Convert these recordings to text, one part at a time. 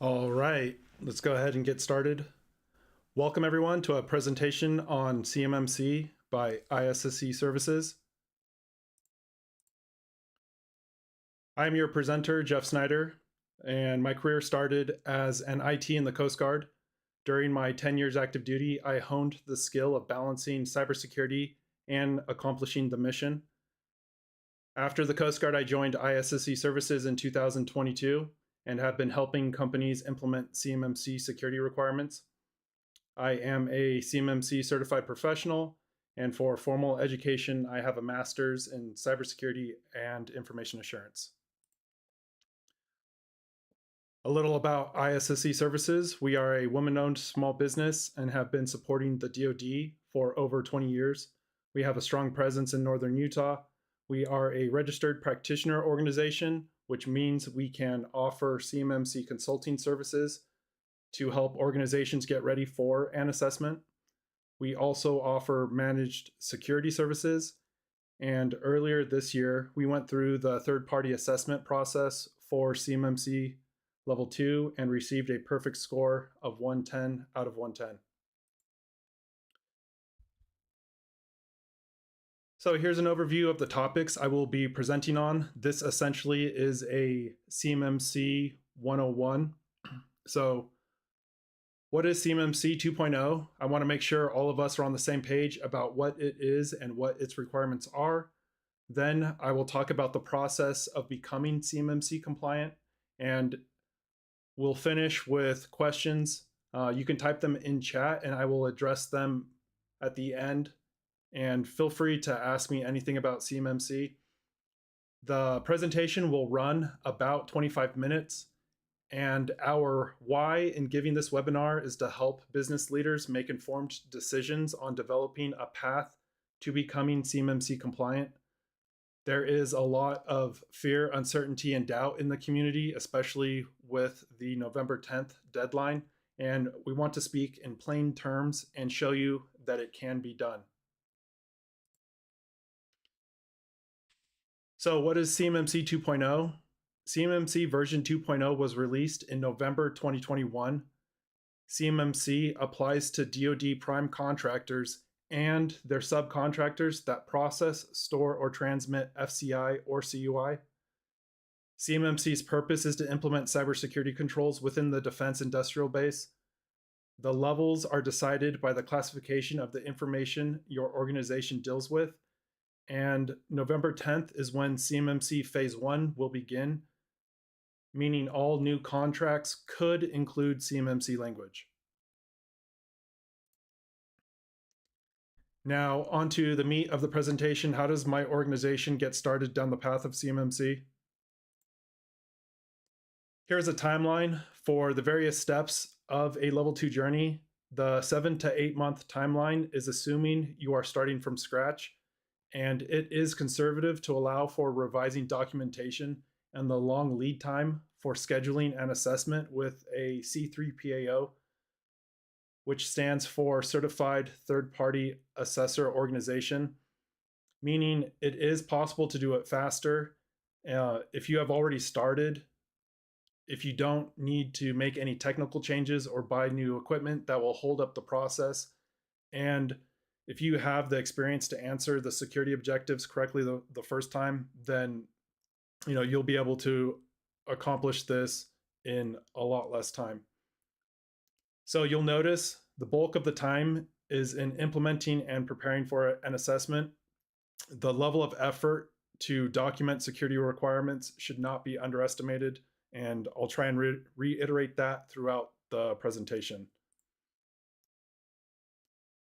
All right, let's go ahead and get started. Welcome everyone to a presentation on CMMC by ISSE Services. I'm your presenter, Jeff Snyder, and my career started as an IT in the Coast Guard. During my 10 years active duty, I honed the skill of balancing cybersecurity and accomplishing the mission. After the Coast Guard, I joined ISSE Services in 2022 and have been helping companies implement CMMC security requirements. I am a CMMC certified professional, and for formal education, I have a master's in cybersecurity and information assurance. A little about ISSE Services. We are a woman-owned small business and have been supporting the DoD for over 20 years. We have a strong presence in northern Utah. We are a registered practitioner organization, which means we can offer CMMC consulting services to help organizations get ready for an assessment. We also offer managed security services. And earlier this year, we went through the third-party assessment process for CMMC Level 2 and received a perfect score of 110 out of 110. So here's an overview of the topics I will be presenting on. This essentially is a CMMC 101. So what is CMMC 2.0? I want to make sure all of us are on the same page about what it is and what its requirements are. Then I will talk about the process of becoming CMMC compliant, and we'll finish with questions. You can type them in chat and I will address them at the end. And feel free to ask me anything about CMMC. The presentation will run about 25 minutes. And our why in giving this webinar is to help business leaders make informed decisions on developing a path to becoming CMMC compliant. There is a lot of fear, uncertainty, and doubt in the community, especially with the November 10th deadline. And we want to speak in plain terms and show you that it can be done. So what is CMMC 2.0? CMMC version 2.0 was released in November 2021. CMMC applies to DoD prime contractors and their subcontractors that process, store, or transmit FCI or CUI. CMMC's purpose is to implement cybersecurity controls within the defense industrial base. The levels are decided by the classification of the information your organization deals with. And November 10th is when CMMC Phase 1 will begin, meaning all new contracts could include CMMC language. Now, onto the meat of the presentation. How does my organization get started down the path of CMMC? Here's a timeline for the various steps of a level 2 journey. The 7 to 8 month timeline is assuming you are starting from scratch, and it is conservative to allow for revising documentation and the long lead time for scheduling an assessment with a C3PAO, which stands for Certified Third-Party Assessor Organization, meaning it is possible to do it faster. If you have already started, if you don't need to make any technical changes or buy new equipment that will hold up the process, and if you have the experience to answer the security objectives correctly the first time, then you'll be able to accomplish this in a lot less time. So you'll notice the bulk of the time is in implementing and preparing for an assessment. The level of effort to document security requirements should not be underestimated, and I'll try and reiterate that throughout the presentation.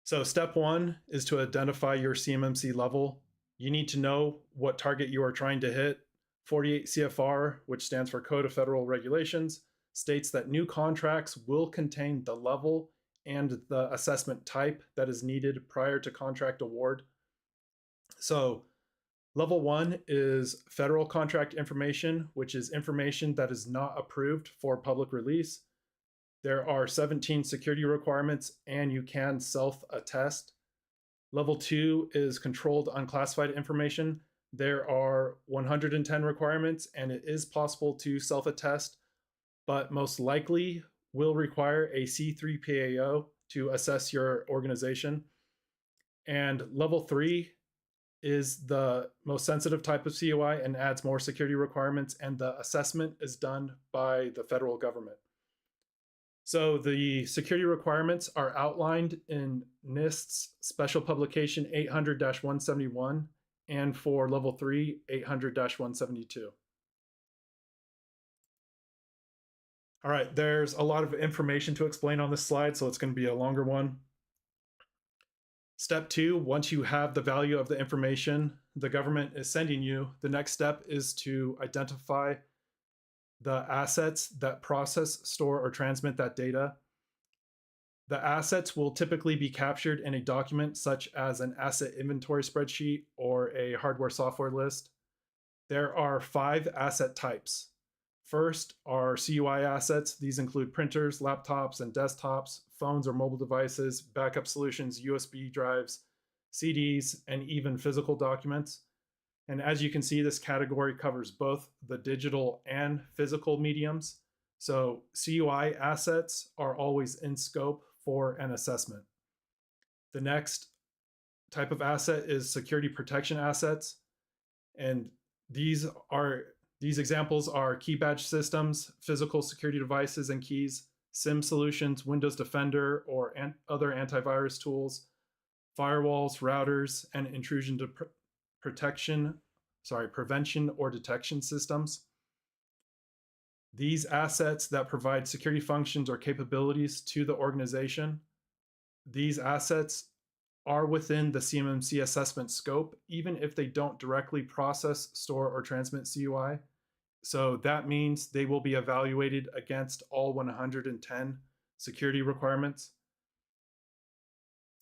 So step 1 is to identify your CMMC level. You need to know what target you are trying to hit. 48 CFR, which stands for Code of Federal Regulations, states that new contracts will contain the level and the assessment type that is needed prior to contract award. So level 1 is federal contract information, which is information that is not approved for public release. There are 17 security requirements, and you can self-attest. Level 2 is controlled unclassified information. There are 110 requirements, and it is possible to self-attest. but most likely will require a C3PAO to assess your organization. And level 3 is the most sensitive type of COI and adds more security requirements, and the assessment is done by the federal government. So the security requirements are outlined in NIST's special publication 800-171 and for level 3, 800-172. All right, there's a lot of information to explain on this slide, so it's going to be a longer one. Step 2, once you have the value of the information the government is sending you, the next step is to identify the assets that process, store, or transmit that data. The assets will typically be captured in a document such as an asset inventory spreadsheet or a hardware software list. There are 5 asset types. First are CUI assets. These include printers, laptops, and desktops, phones or mobile devices, backup solutions, USB drives, CDs, and even physical documents. And as you can see, this category covers both the digital and physical mediums. So CUI assets are always in scope for an assessment. The next type of asset is security protection assets. And these examples are key badge systems, physical security devices and keys, SIM solutions, Windows Defender or other antivirus tools, firewalls, routers, and intrusion prevention or detection systems. These assets that provide security functions or capabilities to the organization, these assets are within the CMMC assessment scope, even if they don't directly process, store, or transmit CUI. So that means they will be evaluated against all 110 security requirements.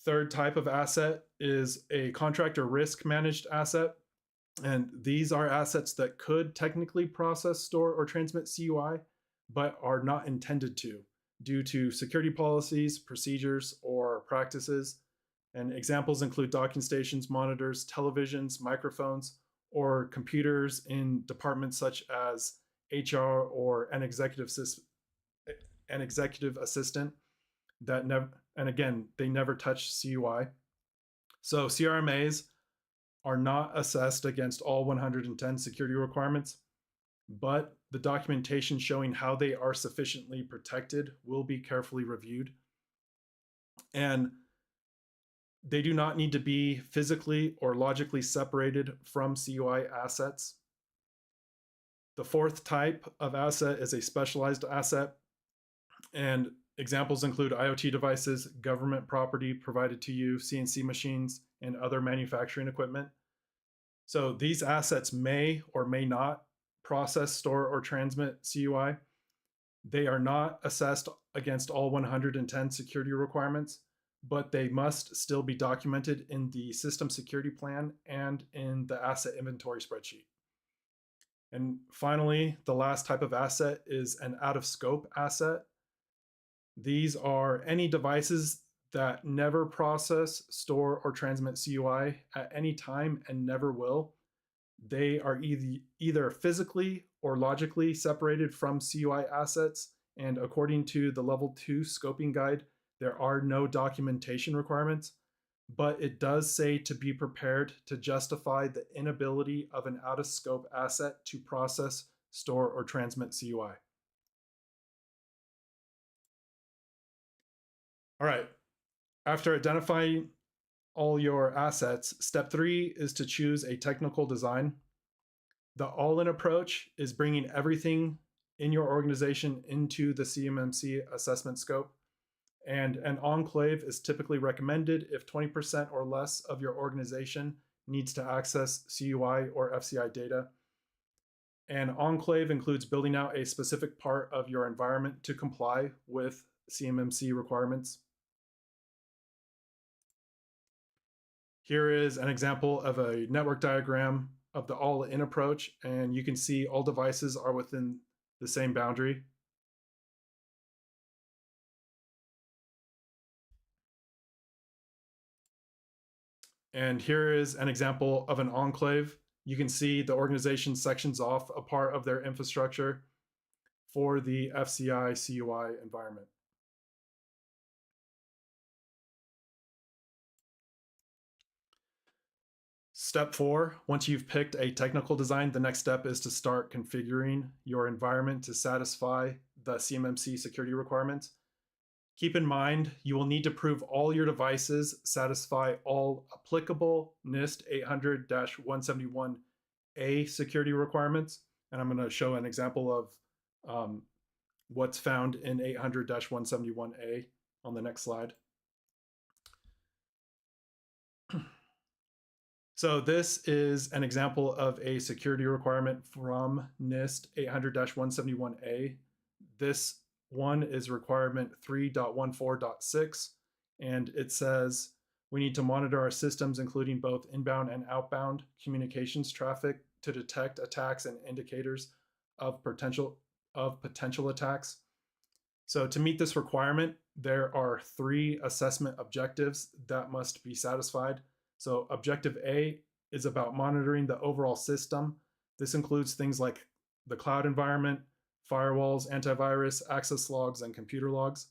Third type of asset is a contract or risk managed asset. And these are assets that could technically process, store, or transmit CUI, but are not intended to due to security policies, procedures, or practices. And examples include docking stations, monitors, televisions, microphones, or computers in departments such as HR or an executive assistant that never, and again, they never touch CUI. So CRMAs are not assessed against all 110 security requirements, but the documentation showing how they are sufficiently protected will be carefully reviewed. And they do not need to be physically or logically separated from CUI assets. The fourth type of asset is a specialized asset, and examples include IoT devices, government property provided to you, CNC machines, and other manufacturing equipment. So these assets may or may not process, store, or transmit CUI. They are not assessed against all 110 security requirements, but they must still be documented in the system security plan and in the asset inventory spreadsheet. And finally, the last type of asset is an out-of-scope asset. These are any devices that never process, store, or transmit CUI at any time and never will. They are either physically or logically separated from CUI assets, and according to the Level 2 scoping guide, there are no documentation requirements, but it does say to be prepared to justify the inability of an out-of-scope asset to process, store, or transmit CUI. All right, after identifying all your assets, step 3 is to choose a technical design. The all-in approach is bringing everything in your organization into the CMMC assessment scope. And an enclave is typically recommended if 20% or less of your organization needs to access CUI or FCI data. And enclave includes building out a specific part of your environment to comply with CMMC requirements. Here is an example of a network diagram of the all-in approach, and you can see all devices are within the same boundary. And here is an example of an enclave. You can see the organization sections off a part of their infrastructure. for the FCI CUI environment. Step 4, once you've picked a technical design, the next step is to start configuring your environment to satisfy the CMMC security requirements. Keep in mind, you will need to prove all your devices satisfy all applicable NIST 800-171A security requirements. And I'm going to show an example of what's found in 800-171A on the next slide. So this is an example of a security requirement from NIST 800-171A. This one is requirement 3.14.6, and it says we need to monitor our systems, including both inbound and outbound communications traffic, to detect attacks and indicators of potential attacks. So to meet this requirement, there are 3 assessment objectives that must be satisfied. So objective A is about monitoring the overall system. This includes things like the cloud environment, firewalls, antivirus, access logs, and computer logs.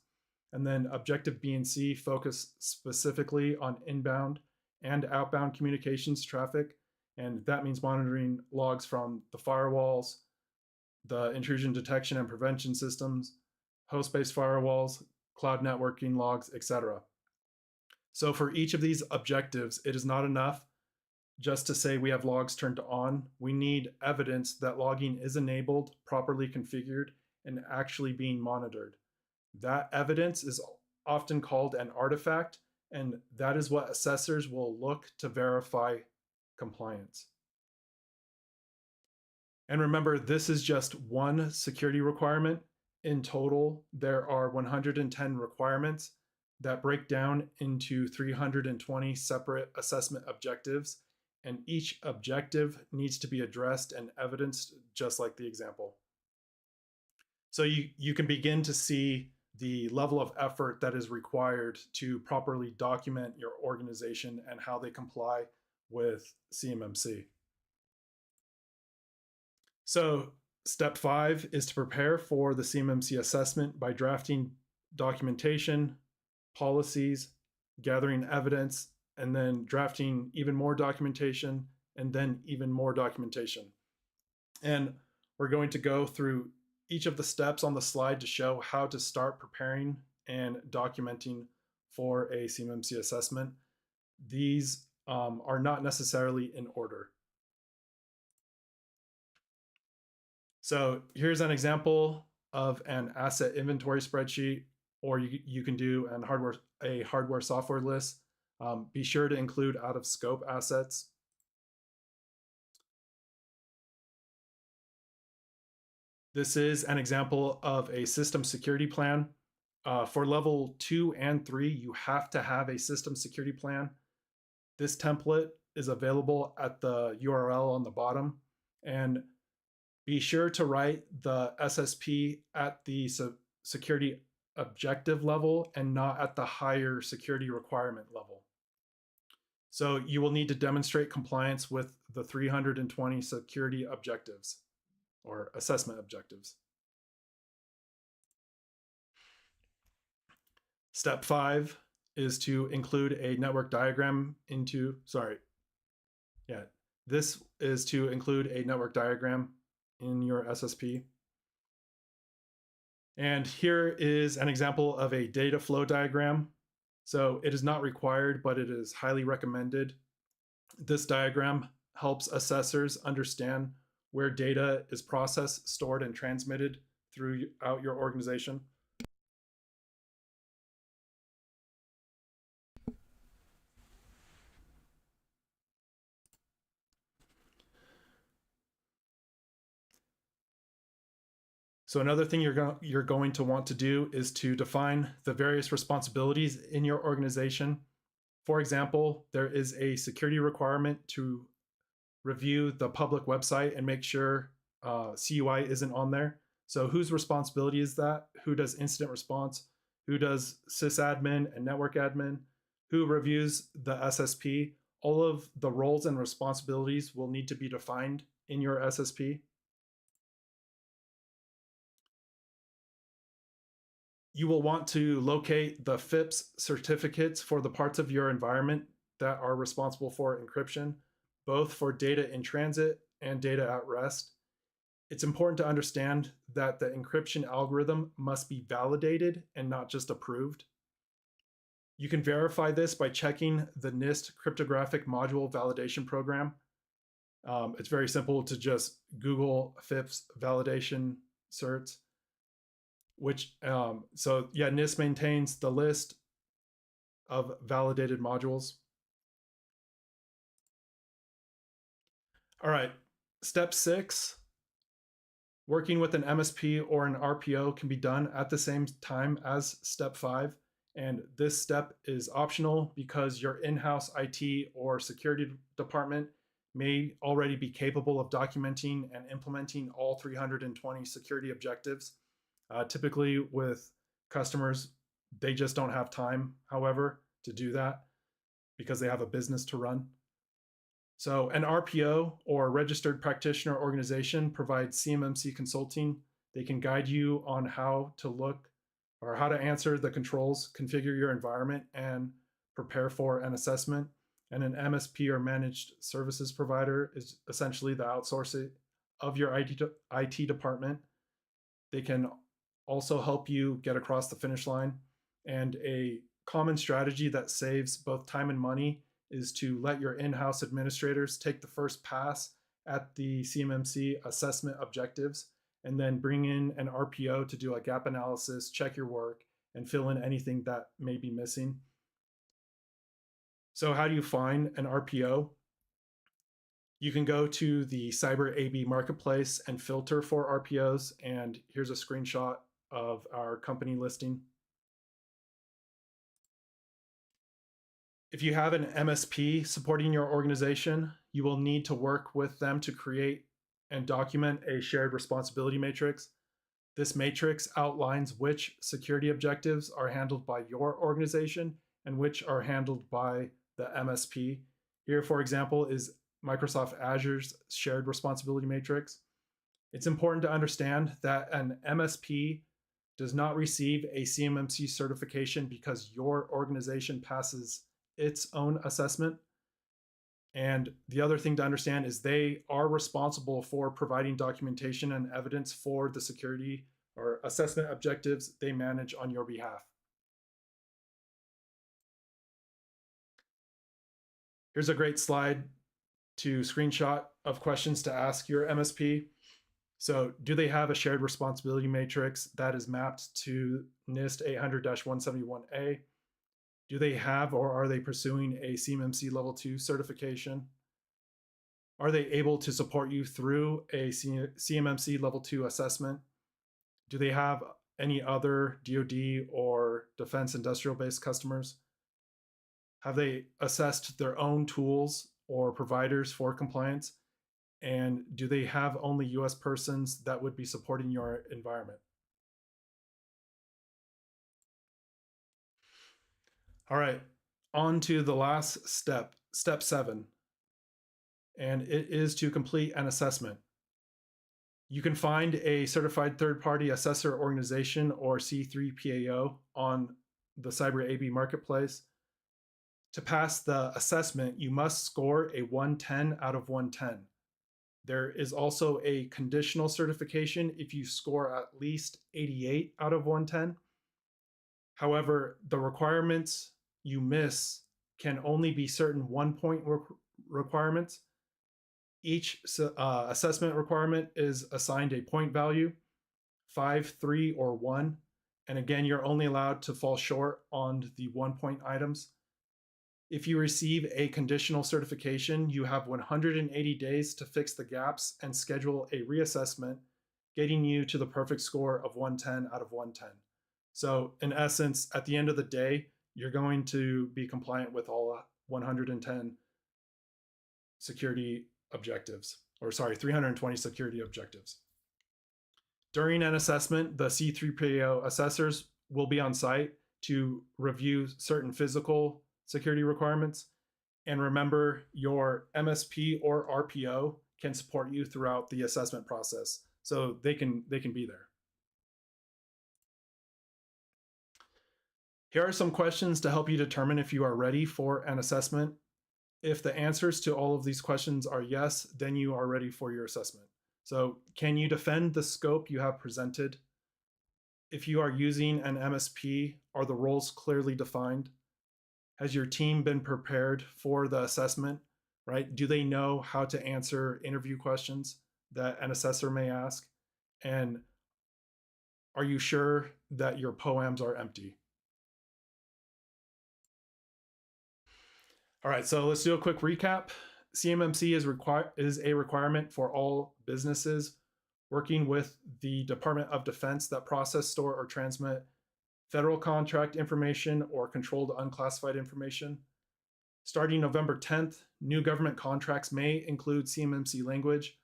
And then objective B and C focus specifically on inbound and outbound communications traffic. And that means monitoring logs from the firewalls, the intrusion detection and prevention systems, host-based firewalls, cloud networking logs, etc. So for each of these objectives, it is not enough just to say we have logs turned on. We need evidence that logging is enabled, properly configured, and actually being monitored. That evidence is often called an artifact, and that is what assessors will look to verify compliance. And remember, this is just one security requirement. In total, there are 110 requirements that break down into 320 separate assessment objectives, and each objective needs to be addressed and evidenced just like the example. So you can begin to see the level of effort that is required to properly document your organization and how they comply with CMMC. So step 5 is to prepare for the CMMC assessment by drafting documentation, policies, gathering evidence, and then drafting even more documentation, and then even more documentation. And we're going to go through each of the steps on the slide to show how to start preparing and documenting for a CMMC assessment. These are not necessarily in order. So here's an example of an asset inventory spreadsheet, or you can do a hardware software list. Be sure to include out of scope assets. This is an example of a system security plan. For level 2 and 3, you have to have a system security plan. This template is available at the URL on the bottom. And be sure to write the SSP at the security objective level and not at the higher security requirement level. So you will need to demonstrate compliance with the 320 security objectives or assessment objectives. Step 5 is to include a network diagram this is to include a network diagram in your SSP. And here is an example of a data flow diagram. So it is not required, but it is highly recommended. This diagram helps assessors understand where data is processed, stored, and transmitted throughout your organization. So another thing you're going to want to do is to define the various responsibilities in your organization. For example, there is a security requirement to review the public website and make sure CUI isn't on there. So whose responsibility is that? Who does incident response? Who does sysadmin and network admin? Who reviews the SSP? All of the roles and responsibilities will need to be defined in your SSP. You will want to locate the FIPS certificates for the parts of your environment that are responsible for encryption, both for data in transit and data at rest. It's important to understand that the encryption algorithm must be validated and not just approved. You can verify this by checking the NIST cryptographic module validation program. It's very simple to just Google FIPS validation certs, so yeah, NIST maintains the list of validated modules. All right, step 6, working with an MSP or an RPO can be done at the same time as step 5. And this step is optional because your in-house IT or security department may already be capable of documenting and implementing all 320 security objectives. Typically with customers, they just don't have time, however, to do that because they have a business to run. So an RPO or registered practitioner organization provides CMMC consulting. They can guide you on how to look or how to answer the controls, configure your environment, and prepare for an assessment. And an MSP or managed services provider is essentially the outsourcing of your IT department. They can also help you get across the finish line. And a common strategy that saves both time and money is to let your in-house administrators take the first pass at the CMMC assessment objectives, and then bring in an RPO to do a gap analysis, check your work, and fill in anything that may be missing. So how do you find an RPO? You can go to the Cyber AB marketplace and filter for RPOs. And here's a screenshot of our company listing. If you have an MSP supporting your organization, you will need to work with them to create and document a shared responsibility matrix. This matrix outlines which security objectives are handled by your organization and which are handled by the MSP. Here, for example, is Microsoft Azure's shared responsibility matrix. It's important to understand that an MSP does not receive a CMMC certification because your organization passes its own assessment. And the other thing to understand is they are responsible for providing documentation and evidence for the security or assessment objectives they manage on your behalf. Here's a great slide to screenshot of questions to ask your MSP. So do they have a shared responsibility matrix that is mapped to NIST 800-171A? Do they have or are they pursuing a CMMC Level 2 certification? Are they able to support you through a CMMC Level 2 assessment? Do they have any other DoD or defense industrial-based customers? Have they assessed their own tools or providers for compliance? And do they have only US persons that would be supporting your environment? All right, on to the last step, step 7, and it is to complete an assessment. You can find a certified third-party assessor organization or C3PAO on the Cyber AB marketplace. To pass the assessment, you must score a 110 out of 110. There is also a conditional certification if you score at least 88 out of 110. However, the requirements you miss can only be certain 1-point requirements. Each assessment requirement is assigned a point value, 5, 3, or 1. And again, you're only allowed to fall short on the 1-point items. If you receive a conditional certification, you have 180 days to fix the gaps and schedule a reassessment, getting you to the perfect score of 110 out of 110. So in essence, at the end of the day, you're going to be compliant with all 110 security objectives, or sorry, 320 security objectives. During an assessment, the C3PAO assessors will be on site to review certain physical security requirements. And remember, your MSP or RPO can support you throughout the assessment process, so they can be there. Here are some questions to help you determine if you are ready for an assessment. If the answers to all of these questions are yes, then you are ready for your assessment. So, can you defend the scope you have presented? If you are using an MSP, are the roles clearly defined? Has your team been prepared for the assessment, right? Do they know how to answer interview questions that an assessor may ask? And are you sure that your poems are empty? All right, so let's do a quick recap. CMMC is a requirement for all businesses working with the Department of Defense that process, store, or transmit federal contract information or controlled unclassified information. Starting November 10th, new government contracts may include CMMC language.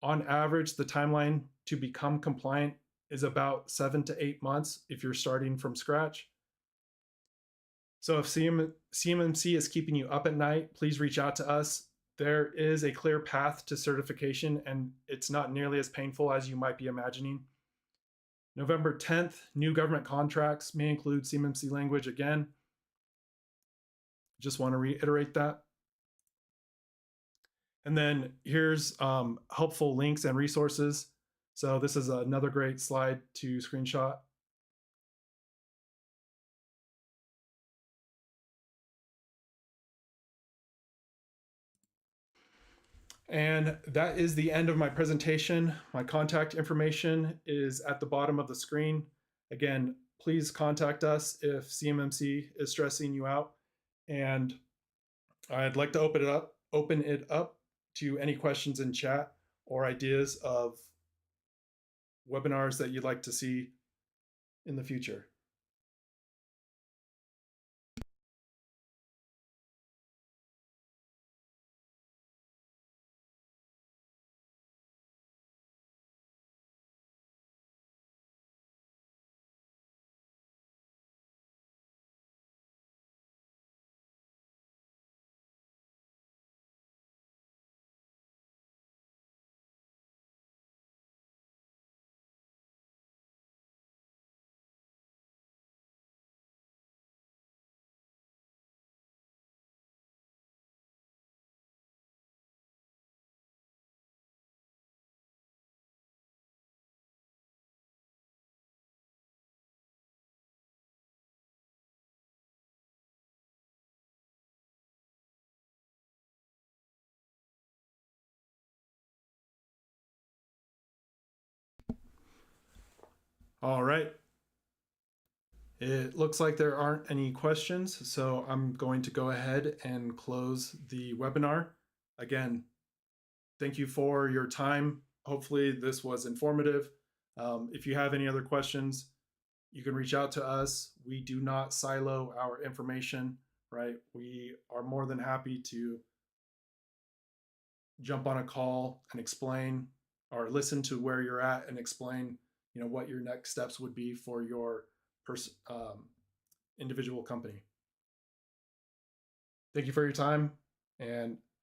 On average, the timeline to become compliant is about 7 to 8 months if you're starting from scratch. So if CMMC is keeping you up at night, please reach out to us. There is a clear path to certification, and it's not nearly as painful as you might be imagining. November 10th, new government contracts may include CMMC language again. Just want to reiterate that. And then here's helpful links and resources. So this is another great slide to screenshot. And that is the end of my presentation. My contact information is at the bottom of the screen. Again, please contact us if CMMC is stressing you out. And I'd like to open it up to any questions in chat or ideas of webinars that you'd like to see in the future. All right. It looks like there aren't any questions, so I'm going to go ahead and close the webinar. Again, thank you for your time. Hopefully this was informative. If you have any other questions, you can reach out to us. We do not silo our information, right? We are more than happy to jump on a call and explain or listen to where you're at and explain, what your next steps would be for your individual company. Thank you for your time, and